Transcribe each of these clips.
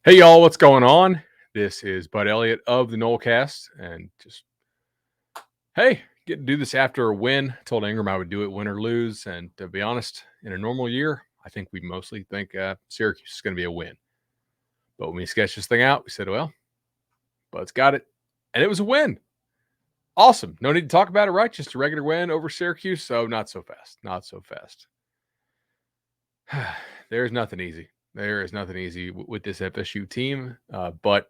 Hey y'all, what's going on? This is Bud Elliott of the Nolecast, and just hey, get to do this after a win. Told Ingram I would do it win or lose, and to be honest, in a normal year, I think we mostly think Syracuse is going to be a win. But when we sketched this thing out, we said, well, Bud's got it, and it was a win. Awesome. No need to talk about it, right? Just a regular win over Syracuse. So not so fast. Not so fast. There's nothing easy. There is nothing easy with this FSU team, but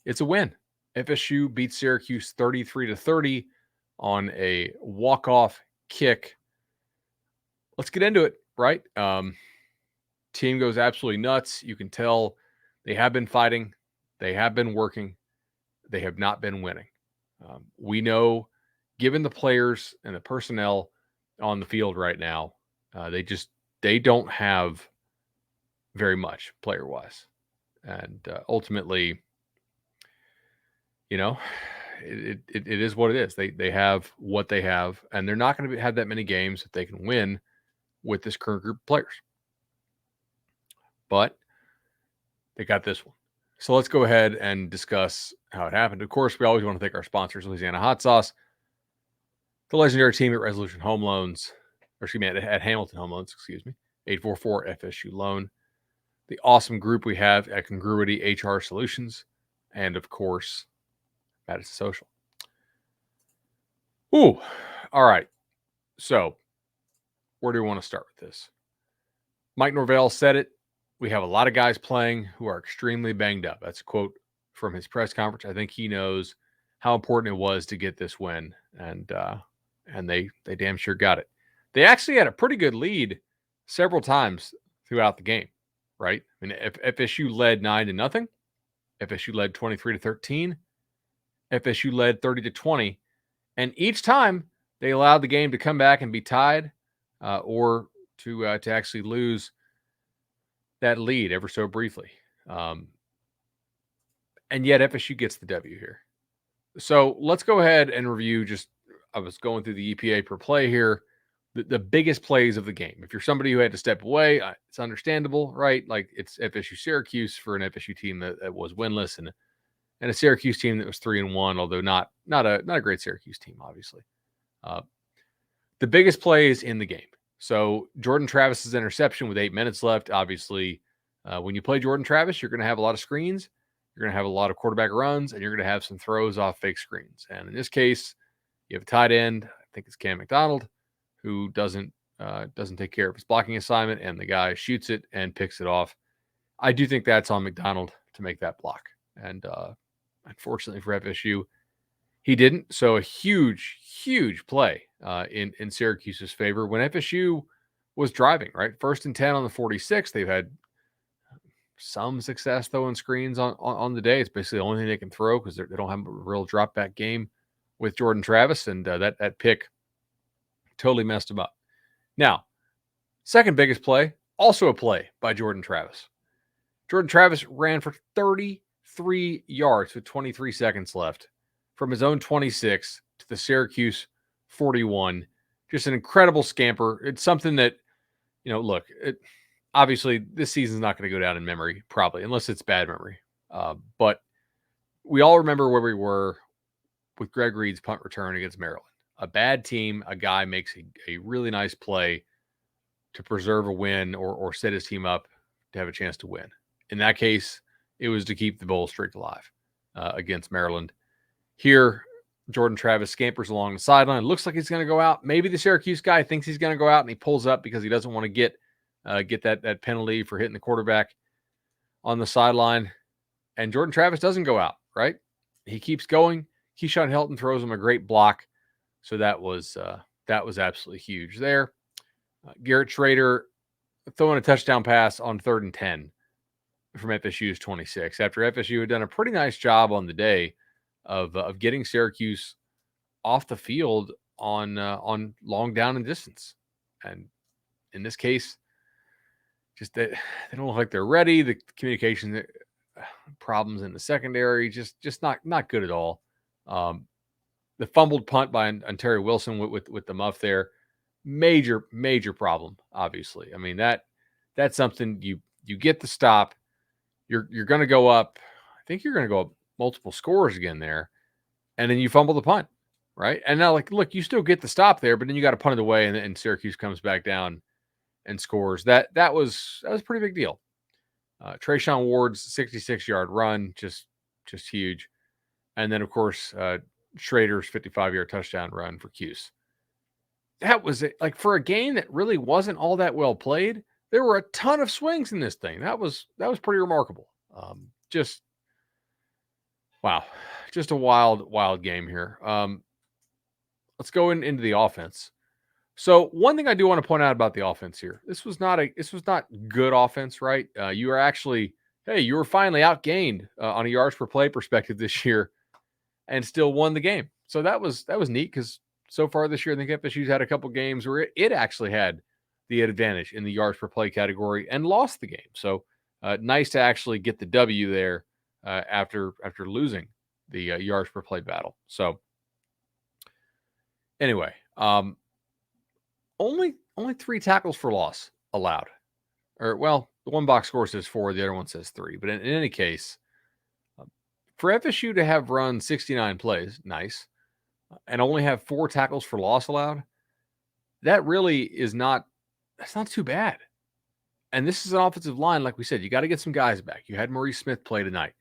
it's a win. FSU beats Syracuse 33-30 on a walk-off kick. Let's get into it, right? Team goes absolutely nuts. You can tell they have been fighting. They have been working. They have not been winning. We know, given the players and the personnel on the field right now, they don't have very much player-wise. And ultimately, you know, it is what it is. They have what they have, and they're not going to have that many games that they can win with this current group of players. But they got this one. So let's go ahead and discuss how it happened. Of course, we always want to thank our sponsors, Louisiana Hot Sauce, the legendary team at Resolution Home Loans, or excuse me, at Hamilton Home Loans, 844 FSU Loan, the awesome group we have at Congruity HR Solutions, and of course, Madison Social. Ooh, all right. So, where do we want to start with this? Mike Norvell said it. We have a lot of guys playing who are extremely banged up. That's a quote from his press conference. I think he knows how important it was to get this win, and they damn sure got it. They actually had a pretty good lead several times throughout the game, right? I mean, if FSU led 9-0, FSU led 23-13, FSU led 30-20, and each time they allowed the game to come back and be tied, or to actually lose that lead ever so briefly. And yet FSU gets the W here. So let's go ahead and review I was going through the EPA per play here, the biggest plays of the game. If you're somebody who had to step away, it's understandable, right? Like it's FSU Syracuse for an FSU team that was winless and a Syracuse team that was 3-1, although not a great Syracuse team, obviously. The biggest plays in the game. So Jordan Travis's interception with 8 minutes left. Obviously, when you play Jordan Travis, you're going to have a lot of screens. You're going to have a lot of quarterback runs, and you're going to have some throws off fake screens. And in this case, you have a tight end. I think it's Cam McDonald, who doesn't take care of his blocking assignment, and the guy shoots it and picks it off. I do think that's on McDonald to make that block. And unfortunately for FSU, he didn't. So a huge, huge play in Syracuse's favor when FSU was driving, right? 1st and 10 on the 46. They've had some success, though, in screens on the day. It's basically the only thing they can throw because they don't have a real drop back game with Jordan Travis. And that pick totally messed them up. Now, second biggest play, also a play by Jordan Travis. Jordan Travis ran for 33 yards with 23 seconds left from his own 26 to the Syracuse 41. Just an incredible scamper. It's something that, look, obviously this season's not going to go down in memory, probably, unless it's bad memory. But we all remember where we were with Greg Reed's punt return against Maryland. A bad team, a guy makes a really nice play to preserve a win or set his team up to have a chance to win. In that case, it was to keep the bowl streak alive against Maryland. Here, Jordan Travis scampers along the sideline. Looks like he's going to go out. Maybe the Syracuse guy thinks he's going to go out, and he pulls up because he doesn't want to get that penalty for hitting the quarterback on the sideline. And Jordan Travis doesn't go out, right? He keeps going. Keyshawn Helton throws him a great block. So that was absolutely huge there. Garrett Schrader throwing a touchdown pass on 3rd and 10 from FSU's 26 after FSU had done a pretty nice job on the day of getting Syracuse off the field on long down and distance. And in this case, just they don't look like they're ready. The communication problems in the secondary, just not good at all. The fumbled punt by Ontario Wilson with the muff there, major problem. Obviously, I mean that's something you get the stop. you're going to go up. I think you're going to go up multiple scores again there, and then you fumble the punt, right? And now, like, look, you still get the stop there, but then you got to punt it away, and Syracuse comes back down and scores. That was a pretty big deal. Trayshawn Ward's 66-yard run, just huge, and then of course Schrader's 55-yard touchdown run for Cuse. That was it. Like, for a game that really wasn't all that well played, there were a ton of swings in this thing. That was pretty remarkable. Just wow, just a wild game here. Let's go into the offense. So one thing I do want to point out about the offense here, this was not good offense, right? You were finally outgained on a yards per play perspective this year, and still won the game. So that was neat, because so far this year, I think FSU's had a couple games where it actually had the advantage in the yards per play category and lost the game. So nice to actually get the W there after losing the yards per play battle. So anyway, only 3 tackles for loss allowed. Or, well, the one box score says 4, the other one says 3. But in any case, for FSU to have run 69 plays, nice, and only have 4 tackles for loss allowed, that really is not too bad. And this is an offensive line, like we said, you got to get some guys back. You had Maurice Smith play tonight.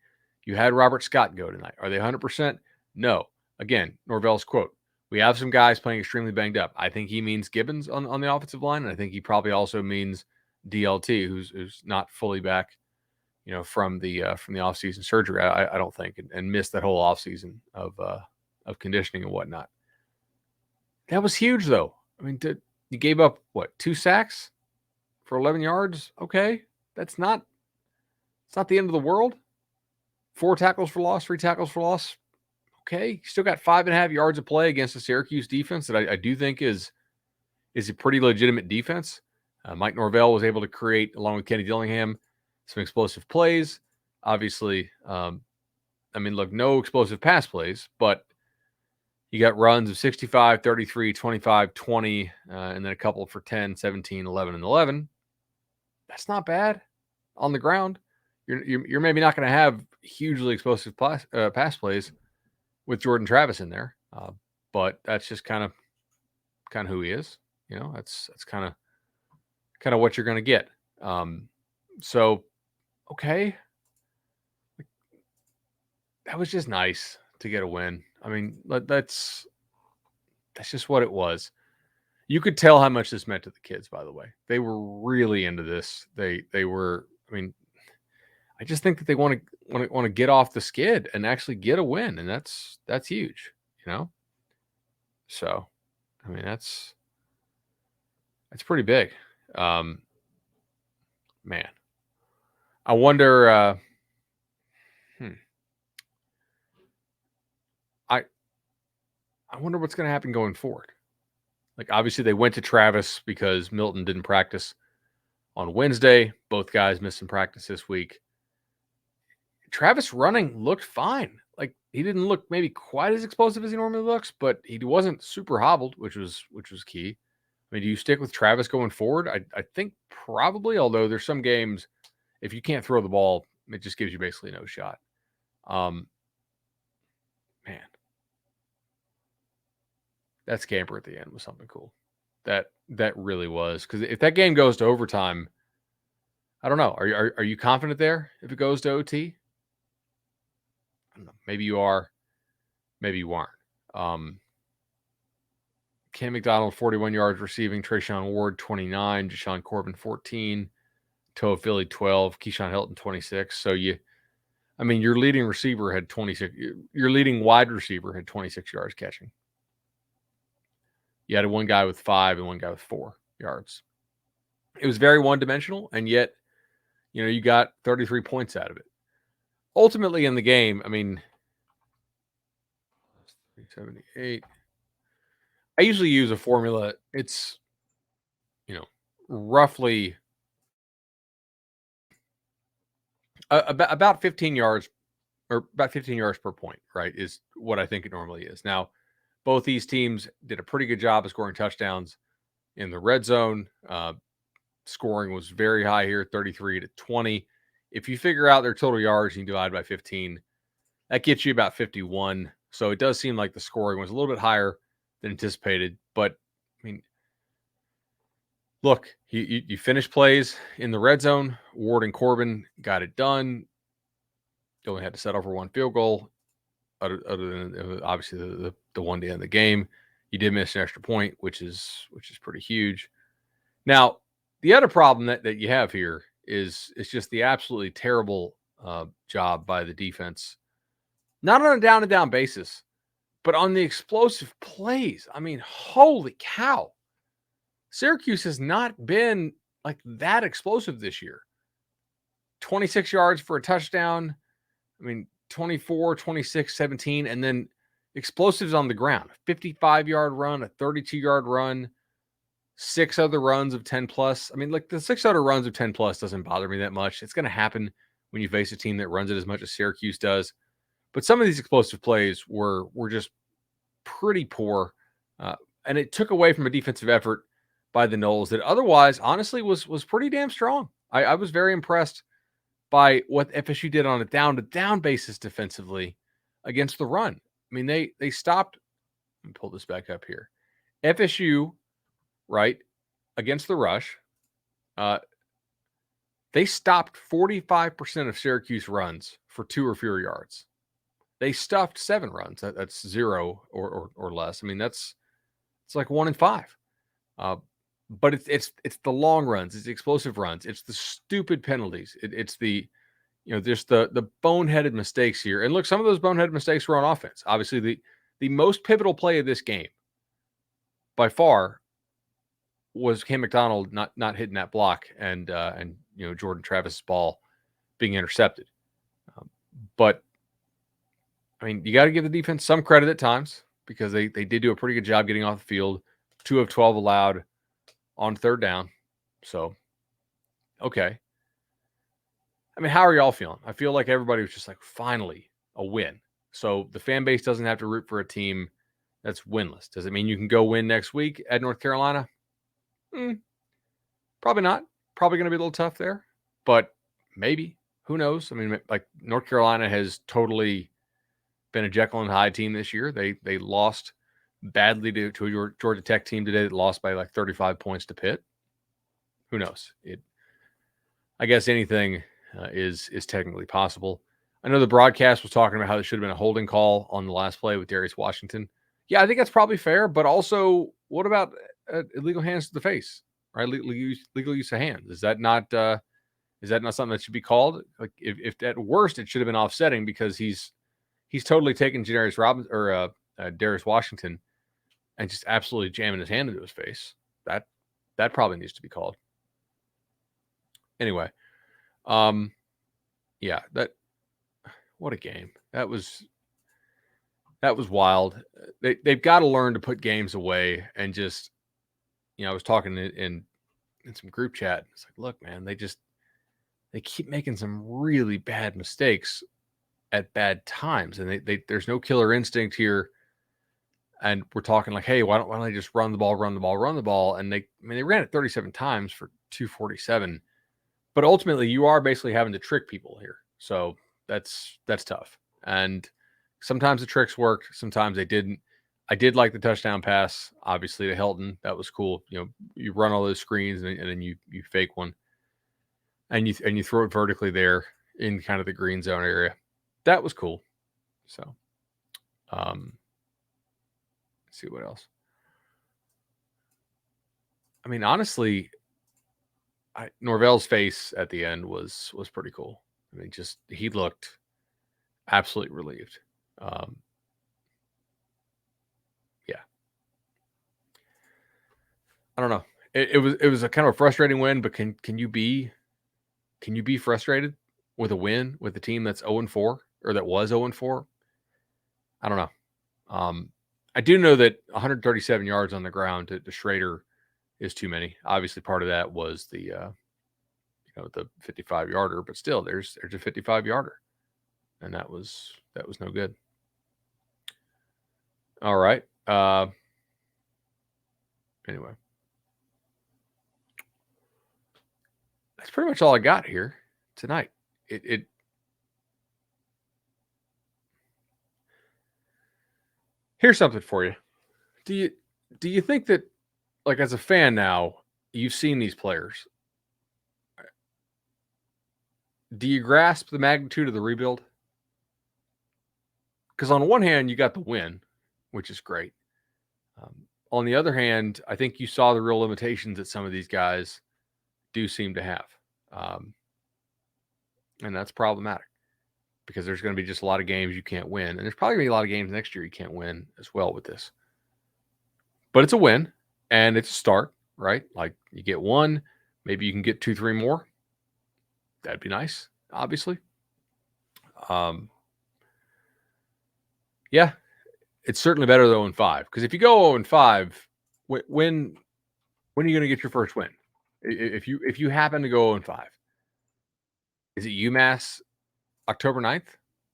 You had Robert Scott go tonight. Are they 100%? No. Again, Norvell's quote, we have some guys playing extremely banged up. I think he means Gibbons on the offensive line, and I think he probably also means DLT, who's not fully back, from the offseason surgery, I don't think, and missed that whole offseason of conditioning and whatnot. That was huge, though. I mean, you gave up, 2 sacks for 11 yards? Okay. It's not the end of the world. 4 tackles for loss, 3 tackles for loss. Okay. You still got 5.5 yards of play against the Syracuse defense that I do think is a pretty legitimate defense. Mike Norvell was able to create, along with Kenny Dillingham, some explosive plays. Obviously, no explosive pass plays, but you got runs of 65, 33, 25, 20, and then a couple for 10, 17, 11, and 11. That's not bad on the ground. You're maybe not going to have hugely explosive pass plays with Jordan Travis in there, but that's just kind of who he is. That's kind of what you're going to get. So, okay, that was just nice to get a win. I mean, that's just what it was. You could tell how much this meant to the kids, by the way. They were really into this. They were, I just think that they want to get off the skid and actually get a win, and that's huge, So, that's pretty big. Man. I wonder I wonder what's going to happen going forward. Like, obviously they went to Travis because Milton didn't practice on Wednesday. Both guys missed some practice this week. Travis running looked fine. Like, he didn't look maybe quite as explosive as he normally looks, but he wasn't super hobbled, which was key. Do you stick with Travis going forward? I think probably, although there's some games, if you can't throw the ball, it just gives you basically no shot. Man. That scamper at the end was something cool. That really was, because if that game goes to overtime, I don't know. Are you confident there if it goes to OT? I don't know. Maybe you are. Maybe you aren't. Cam McDonald 41 yards receiving. Trayshawn Ward 29. Jashawn Corbin 14. Toa Philly 12. Keyshawn Hilton 26. So your leading receiver had 26. Your leading wide receiver had 26 yards catching. You had one guy with 5 and one guy with 4 yards. It was very one-dimensional, and yet, you got 33 points out of it. Ultimately, in the game, 378. I usually use a formula. It's, roughly about 15 yards, or about 15 yards per point, right, is what I think it normally is. Now, both these teams did a pretty good job of scoring touchdowns in the red zone. Scoring was very high here, 33-20. if you figure out their total yards and you divide by 15, that gets you about 51. So it does seem like the scoring was a little bit higher than anticipated. But I mean, look, you finish plays in the red zone. Ward and Corbin got it done. You only had to settle for one field goal, other than obviously the one to end the game. You did miss an extra point, which is pretty huge. Now, the other problem that you have here is just the absolutely terrible job by the defense, not on a down-to-down basis, but on the explosive plays. I mean, holy cow. Syracuse has not been like that explosive this year. 26 yards for a touchdown. I mean, 24, 26, 17, and then explosives on the ground. A 55-yard run, a 32-yard run, 6 other runs of 10 plus. I mean, like the 6 other runs of 10 plus doesn't bother me that much. It's going to happen when you face a team that runs it as much as Syracuse does. But some of these explosive plays were just pretty poor. And it took away from a defensive effort by the Noles that otherwise, honestly, was pretty damn strong. I was very impressed by what FSU did on a down-to-down basis defensively against the run. I mean, they stopped. Let me pull this back up here. FSU, right, against the rush, they stopped 45% of Syracuse runs for 2 or fewer yards. They stuffed 7 runs. That's 0 or less. I mean, it's like 1 in 5. But it's the long runs, it's the explosive runs, it's the stupid penalties, it's the there's the boneheaded mistakes here. And look, some of those boneheaded mistakes were on offense. Obviously, the most pivotal play of this game by far was Cam McDonald not hitting that block and Jordan Travis's ball being intercepted. But I mean, you got to give the defense some credit at times because they did do a pretty good job getting off the field. 2 of 12 allowed on 3rd down. So, okay. I mean, how are y'all feeling? I feel like everybody was just like, finally, a win. So the fan base doesn't have to root for a team that's winless. Does it mean you can go win next week at North Carolina? Probably not. Probably going to be a little tough there. But maybe. Who knows? I mean, like North Carolina has totally been a Jekyll and Hyde team this year. They lost badly to a Georgia Tech team today that lost by like 35 points to Pitt. Who knows? I guess anything is technically possible. I know the broadcast was talking about how there should have been a holding call on the last play with Darius Washington. Yeah, I think that's probably fair. But also, what about illegal hands to the face? Right, legal use of hands. Is that not something that should be called? Like, if at worst it should have been offsetting because he's totally taken Darius Washington and just absolutely jamming his hand into his face. That probably needs to be called. Anyway, yeah, what a game. That was wild. They've got to learn to put games away and just, I was talking in some group chat. It's like, look, man, they keep making some really bad mistakes at bad times, and they there's no killer instinct here. And we're talking like, hey, why don't they just run the ball? And they ran it 37 times for 247. But ultimately, you are basically having to trick people here. So that's tough. And sometimes the tricks worked, sometimes they didn't. I did like the touchdown pass, obviously, to Helton. That was cool. You run all those screens and then you fake one. And you throw it vertically there in kind of the green zone area. That was cool. So, let's see what else. I mean, honestly, Norvell's face at the end was pretty cool. I mean, just he looked absolutely relieved. Yeah, I don't know. It was a kind of a frustrating win, but can you be frustrated with a win with a team that's 0-4 or that was 0-4? I don't know. I do know that 137 yards on the ground to Schrader is too many. Obviously, part of that was the the 55-yarder, but still, there's a 55-yarder, and that was no good. All right. Anyway, that's pretty much all I got here tonight. Here's something for you. Do you think that, like, as a fan now, you've seen these players? Do you grasp the magnitude of the rebuild? Because on one hand, you got the win, which is great. On the other hand, I think you saw the real limitations that some of these guys do seem to have. And that's problematic because there's going to be just a lot of games you can't win. And there's probably going to be a lot of games next year you can't win as well with this. But it's a win and it's a start, right? Like, you get one, maybe you can get 2-3 more. That'd be nice, obviously. Yeah, it's certainly better than 0-5. Because if you go 0-5, when are you going to get your first win? If you happen to go 0-5, is it UMass October 9th?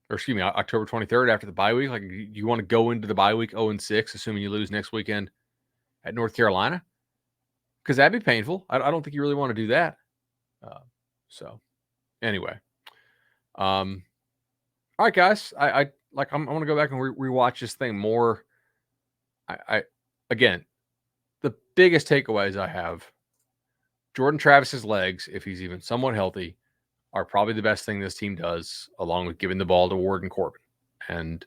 Or excuse me, October 23rd after the bye week? Like, you want to go into the bye week 0-6, assuming you lose next weekend at North Carolina? Because that'd be painful. I don't think you really want to do that. So, anyway. All right, guys. I want to go back and rewatch this thing more. Again, the biggest takeaways I have: Jordan Travis's legs, if he's even somewhat healthy, are probably the best thing this team does, along with giving the ball to Ward and Corbin. And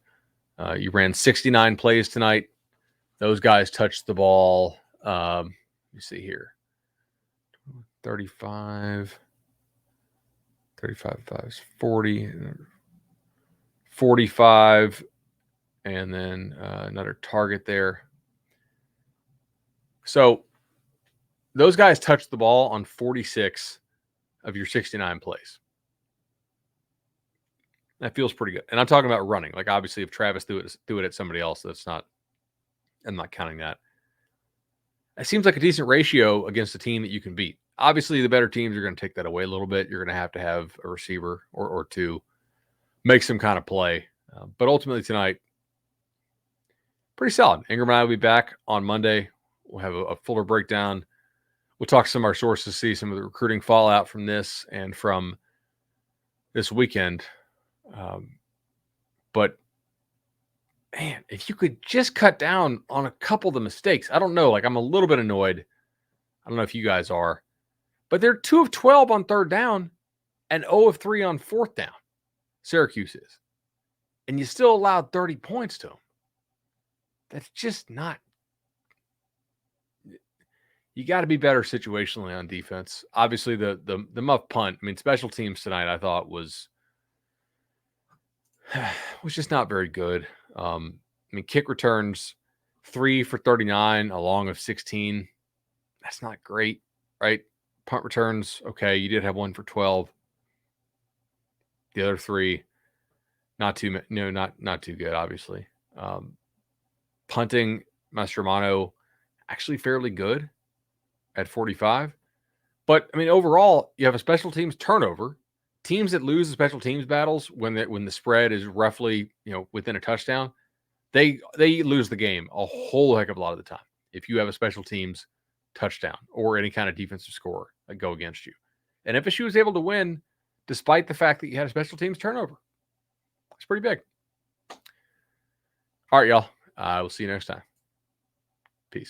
you ran 69 plays tonight. Those guys touched the ball. Let me see here. 35, 40, 45, and then another target there. So those guys touched the ball on 46 of your 69 plays. That feels pretty good. And I'm talking about running. Like, obviously, if Travis threw it at somebody else, I'm not counting that. It seems like a decent ratio against a team that you can beat. Obviously, the better teams are going to take that away a little bit. You're going to have a receiver or two make some kind of play. But ultimately tonight, pretty solid. Ingram and I will be back on Monday. We'll have a fuller breakdown. We'll talk to some of our sources, see some of the recruiting fallout from this and from this weekend. But, man, if you could just cut down on a couple of the mistakes. I don't know. Like, I'm a little bit annoyed. I don't know if you guys are. But they're 2 of 12 on third down and 0 of 3 on fourth down. Syracuse is. And you still allowed 30 points to them. That's just not. You got to be better situationally on defense. Obviously, the muff punt. I mean, special teams tonight, I thought was just not very good. I mean, kick returns 3 for 39, a long of 16. That's not great, right? Punt returns, okay, you did have 1 for 12. The other 3, not too good, obviously. Punting, Mastromano, actually fairly good at 45. But, I mean, overall, you have a special teams turnover. Teams that lose the special teams battles when the spread is roughly, within a touchdown, they lose the game a whole heck of a lot of the time if you have a special teams touchdown or any kind of defensive score that go against you. And FSU was able to win despite the fact that you had a special teams turnover. It's pretty big. All right, y'all. We'll see you next time.